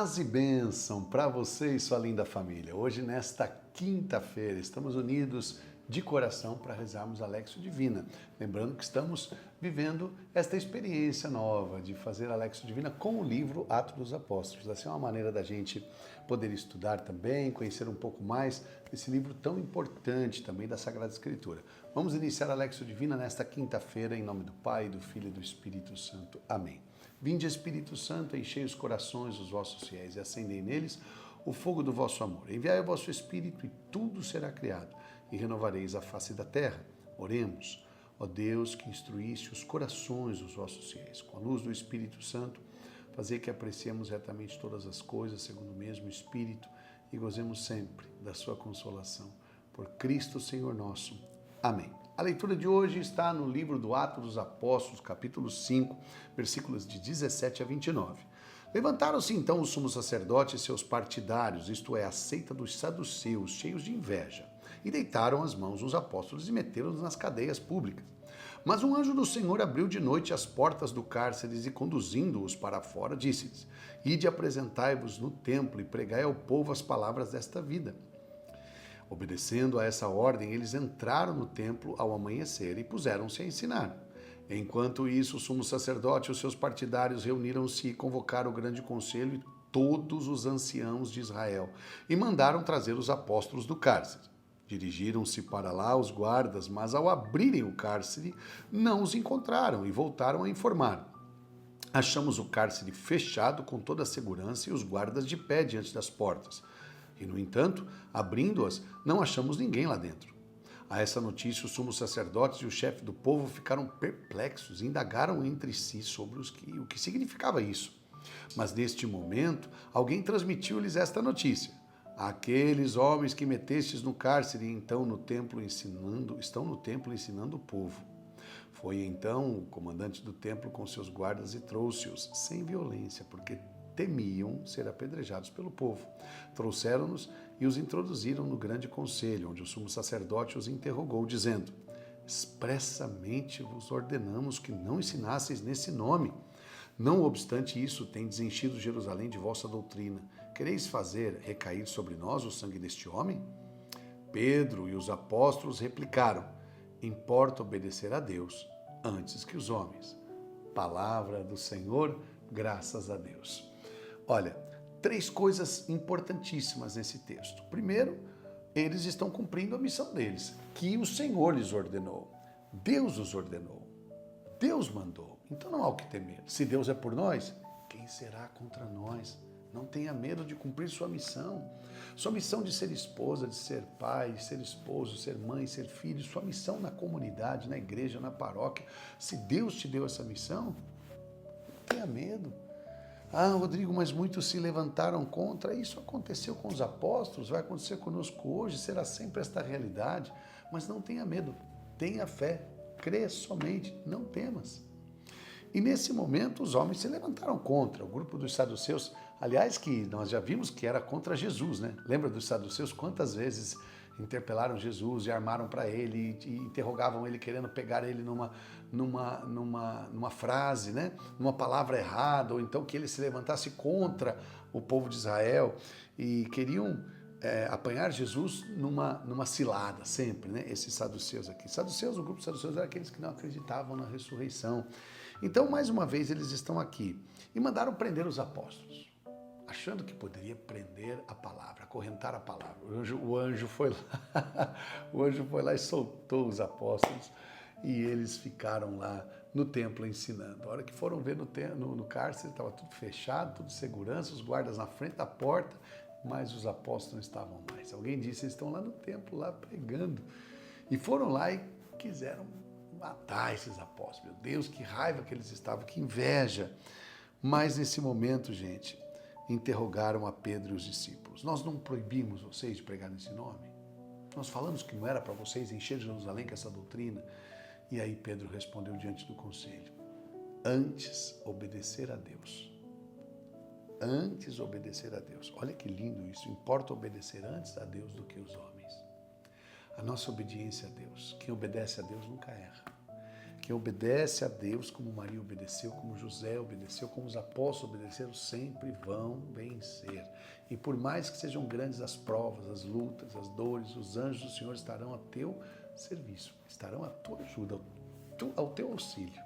Paz e bênção para você e sua linda família. Hoje, nesta quinta-feira, estamos unidos de coração para rezarmos a Alexio Divina. Lembrando que estamos vivendo esta experiência nova de fazer a Alexio Divina com o livro Atos dos Apóstolos. Essa é uma maneira da gente poder estudar também, conhecer um pouco mais desse livro tão importante também da Sagrada Escritura. Vamos iniciar a Alexio Divina nesta quinta-feira, em nome do Pai, do Filho e do Espírito Santo. Amém. Vinde, Espírito Santo, enchei os corações dos vossos fiéis e acendei neles o fogo do vosso amor. Enviai o vosso Espírito e tudo será criado, e renovareis a face da terra. Oremos. Ó Deus, que instruísse os corações dos vossos fiéis, com a luz do Espírito Santo, fazei que apreciemos retamente todas as coisas segundo o mesmo Espírito e gozemos sempre da sua consolação. Por Cristo Senhor nosso. Amém. A leitura de hoje está no livro do Atos dos Apóstolos, capítulo 5, versículos de 17 a 29. Levantaram-se então os sumos sacerdotes e seus partidários, isto é, a seita dos saduceus, cheios de inveja, e deitaram as mãos nos apóstolos e meteram-nos nas cadeias públicas. Mas um anjo do Senhor abriu de noite as portas do cárcere e, conduzindo-os para fora, disse-lhes: Ide, apresentai-vos no templo e pregai ao povo as palavras desta vida. Obedecendo a essa ordem, eles entraram no templo ao amanhecer e puseram-se a ensinar. Enquanto isso, o sumo sacerdote e os seus partidários reuniram-se e convocaram o grande conselho e todos os anciãos de Israel e mandaram trazer os apóstolos do cárcere. Dirigiram-se para lá os guardas, mas ao abrirem o cárcere, não os encontraram e voltaram a informar. Achamos o cárcere fechado com toda a segurança e os guardas de pé diante das portas. E, no entanto, abrindo-as, não achamos ninguém lá dentro. A essa notícia, os sumos sacerdotes e o chefe do povo ficaram perplexos e indagaram entre si sobre o que significava isso. Mas, neste momento, alguém transmitiu-lhes esta notícia. Aqueles homens que metestes no cárcere estão no templo ensinando o povo. Foi então o comandante do templo com seus guardas e trouxe-os sem violência, porque temiam ser apedrejados pelo povo. Trouxeram-nos e os introduziram no grande conselho, onde o sumo sacerdote os interrogou, dizendo: expressamente vos ordenamos que não ensinasseis nesse nome. Não obstante isso, tendes enchido Jerusalém de vossa doutrina. Quereis fazer recair sobre nós o sangue deste homem? Pedro e os apóstolos replicaram: importa obedecer a Deus antes que os homens. Palavra do Senhor, graças a Deus. Olha, três coisas importantíssimas nesse texto. Primeiro, eles estão cumprindo a missão deles, que o Senhor lhes ordenou. Deus os ordenou. Deus mandou. Então não há o que temer. Se Deus é por nós, quem será contra nós? Não tenha medo de cumprir sua missão. Sua missão de ser esposa, de ser pai, de ser esposo, ser mãe, ser filho, sua missão na comunidade, na igreja, na paróquia. Se Deus te deu essa missão, não tenha medo. Ah, Rodrigo, mas muitos se levantaram contra. Isso aconteceu com os apóstolos, vai acontecer conosco hoje, será sempre esta realidade. Mas não tenha medo, tenha fé, crê somente, não temas. E nesse momento os homens se levantaram contra. O grupo dos saduceus, aliás, que nós já vimos que era contra Jesus, né? Lembra dos saduceus? Quantas vezes interpelaram Jesus e armaram para ele e interrogavam ele, querendo pegar ele numa frase, né? Numa palavra errada, ou então que ele se levantasse contra o povo de Israel e queriam apanhar Jesus numa cilada, sempre, né? Esses saduceus aqui. Saduceus, o grupo de saduceus eram aqueles que não acreditavam na ressurreição. Então, mais uma vez, eles estão aqui e mandaram prender os apóstolos, achando que poderia prender a palavra, acorrentar a palavra. O anjo foi lá e soltou os apóstolos e eles ficaram lá no templo ensinando. A hora que foram ver no cárcere, estava tudo fechado, tudo segurança, os guardas na frente da porta, mas os apóstolos não estavam mais. Alguém disse, eles estão lá no templo, lá pregando. E foram lá e quiseram matar esses apóstolos. Meu Deus, que raiva que eles estavam, que inveja. Mas nesse momento, gente, interrogaram a Pedro e os discípulos. Nós não proibimos vocês de pregar nesse nome? Nós falamos que não era para vocês encher Jerusalém com essa doutrina? E aí Pedro respondeu diante do conselho: antes obedecer a Deus. Antes obedecer a Deus. Olha que lindo isso. Importa obedecer antes a Deus do que os homens. A nossa obediência a Deus. Quem obedece a Deus nunca erra. Quem obedece a Deus, como Maria obedeceu, como José obedeceu, como os apóstolos obedeceram, sempre vão vencer. E por mais que sejam grandes as provas, as lutas, as dores, os anjos do Senhor estarão a teu serviço, estarão à tua ajuda, ao teu auxílio.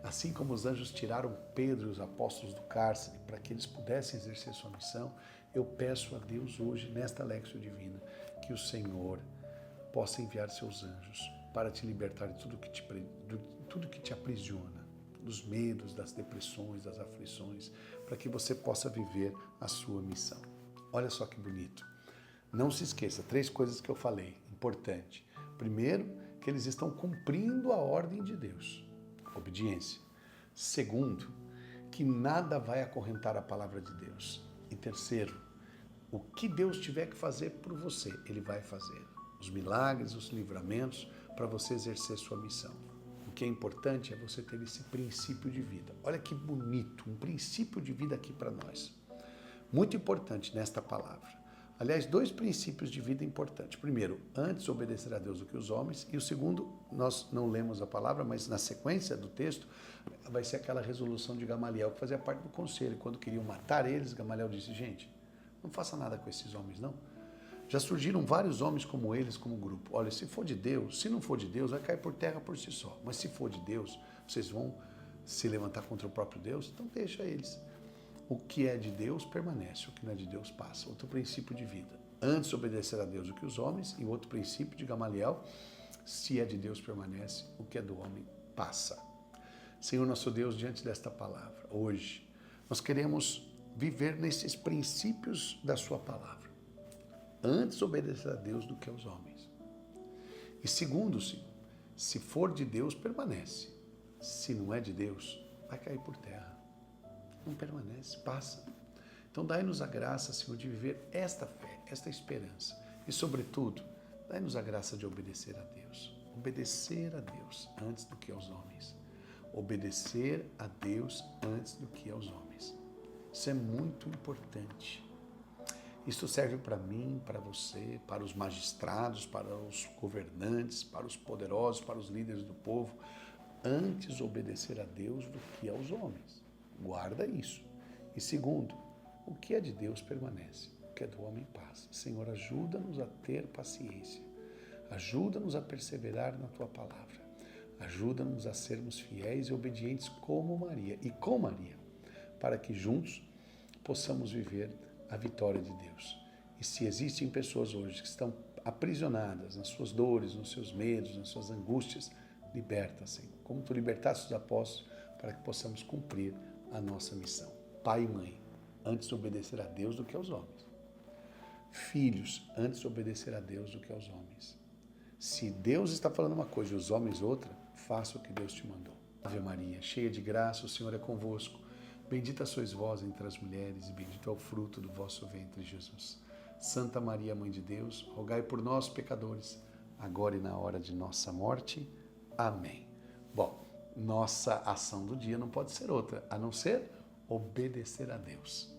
Assim como os anjos tiraram Pedro e os apóstolos do cárcere para que eles pudessem exercer sua missão, eu peço a Deus hoje, nesta Léxio Divina, que o Senhor possa enviar seus anjos para te libertar de tudo que te aprisiona, dos medos, das depressões, das aflições, para que você possa viver a sua missão. Olha só que bonito. Não se esqueça, 3 coisas que eu falei, importante. Primeiro, que eles estão cumprindo a ordem de Deus, obediência. Segundo, que nada vai acorrentar a palavra de Deus. E terceiro, o que Deus tiver que fazer por você, Ele vai fazer. Os milagres, os livramentos, para você exercer sua missão. O que é importante é você ter esse princípio de vida. Olha que bonito, um princípio de vida aqui para nós. Muito importante nesta palavra. Aliás, 2 princípios de vida importantes. Primeiro, antes obedecer a Deus do que os homens. E o segundo, nós não lemos a palavra, mas na sequência do texto, vai ser aquela resolução de Gamaliel, que fazia parte do conselho. Quando queriam matar eles, Gamaliel disse, gente, não faça nada com esses homens, não. Já surgiram vários homens como eles, como grupo. Olha, se for de Deus, se não for de Deus, vai cair por terra por si só. Mas se for de Deus, vocês vão se levantar contra o próprio Deus, então deixa eles. O que é de Deus permanece, o que não é de Deus passa. Outro princípio de vida. Antes obedecer a Deus do que os homens. E outro princípio de Gamaliel, se é de Deus permanece, o que é do homem passa. Senhor nosso Deus, diante desta palavra, hoje, nós queremos viver nesses princípios da sua palavra. Antes obedecer a Deus do que aos homens. E segundo, Senhor, se for de Deus, permanece. Se não é de Deus, vai cair por terra. Não permanece, passa. Então dai-nos a graça, Senhor, de viver esta fé, esta esperança. E sobretudo, dai-nos a graça de obedecer a Deus. Obedecer a Deus antes do que aos homens. Obedecer a Deus antes do que aos homens. Isso é muito importante. Isso serve para mim, para você, para os magistrados, para os governantes, para os poderosos, para os líderes do povo. Antes obedecer a Deus do que aos homens. Guarda isso. E segundo, o que é de Deus permanece, o que é do homem passa. Senhor, ajuda-nos a ter paciência. Ajuda-nos a perseverar na Tua palavra. Ajuda-nos a sermos fiéis e obedientes como Maria e com Maria, para que juntos possamos viver a vitória de Deus. E se existem pessoas hoje que estão aprisionadas nas suas dores, nos seus medos, nas suas angústias, liberta, Senhor. Como Tu libertaste os apóstolos, para que possamos cumprir a nossa missão. Pai e mãe, antes de obedecer a Deus do que aos homens. Filhos, antes de obedecer a Deus do que aos homens. Se Deus está falando uma coisa e os homens outra, faça o que Deus te mandou. Ave Maria, cheia de graça, o Senhor é convosco. Bendita sois vós entre as mulheres e bendito é o fruto do vosso ventre, Jesus. Santa Maria, Mãe de Deus, rogai por nós, pecadores, agora e na hora de nossa morte. Amém. Bom, nossa ação do dia não pode ser outra, a não ser obedecer a Deus.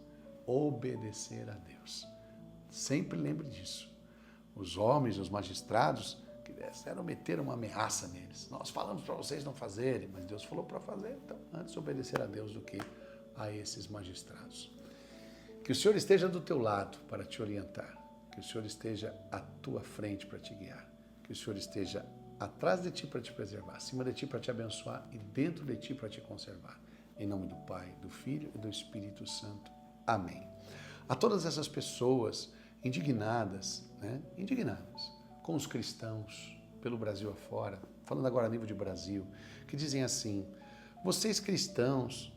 Obedecer a Deus. Sempre lembre disso. Os homens, os magistrados, meteram uma ameaça neles. Nós falamos para vocês não fazerem, mas Deus falou para fazer, então antes obedecer a Deus do que a esses magistrados. Que o Senhor esteja do teu lado para te orientar, que o Senhor esteja à tua frente para te guiar, que o Senhor esteja atrás de ti para te preservar, acima de ti para te abençoar e dentro de ti para te conservar. Em nome do Pai, do Filho e do Espírito Santo. Amém. A todas essas pessoas indignadas com os cristãos pelo Brasil afora, falando agora a nível de Brasil, que dizem assim, vocês cristãos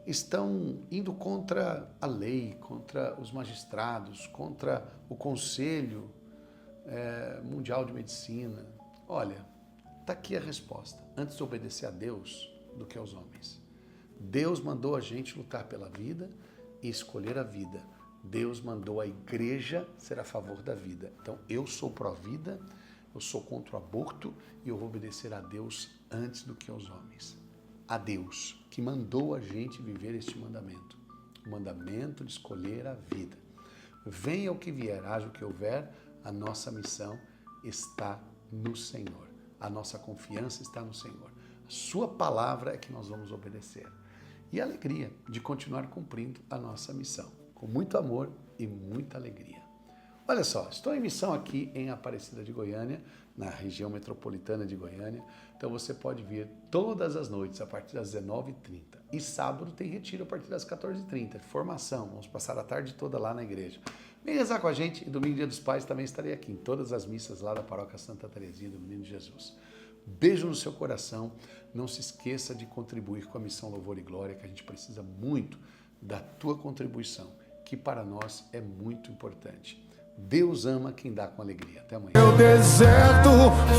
estão indo contra a lei, contra os magistrados, contra o Conselho Mundial de Medicina. Olha, está aqui a resposta. Antes obedecer a Deus do que aos homens. Deus mandou a gente lutar pela vida e escolher a vida. Deus mandou a igreja ser a favor da vida. Então, eu sou pró-vida, eu sou contra o aborto e eu vou obedecer a Deus antes do que aos homens. A Deus, que mandou a gente viver este mandamento. O mandamento de escolher a vida. Venha o que vier, haja o que houver, a nossa missão está no Senhor. A nossa confiança está no Senhor. A sua palavra é que nós vamos obedecer. E a alegria de continuar cumprindo a nossa missão, com muito amor e muita alegria. Olha só, estou em missão aqui em Aparecida de Goiânia, na região metropolitana de Goiânia. Então você pode vir todas as noites a partir das 19h30. E sábado tem retiro a partir das 14h30. Formação, vamos passar a tarde toda lá na igreja. Vem rezar com a gente e domingo, Dia dos Pais, também estarei aqui em todas as missas lá da Paróquia Santa Teresinha do Menino Jesus. Beijo no seu coração. Não se esqueça de contribuir com a missão Louvor e Glória, que a gente precisa muito da tua contribuição, que para nós é muito importante. Deus ama quem dá com alegria. Até amanhã. O deserto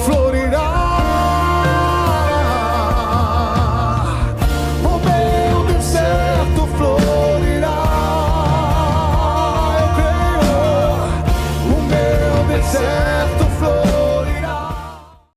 florirá.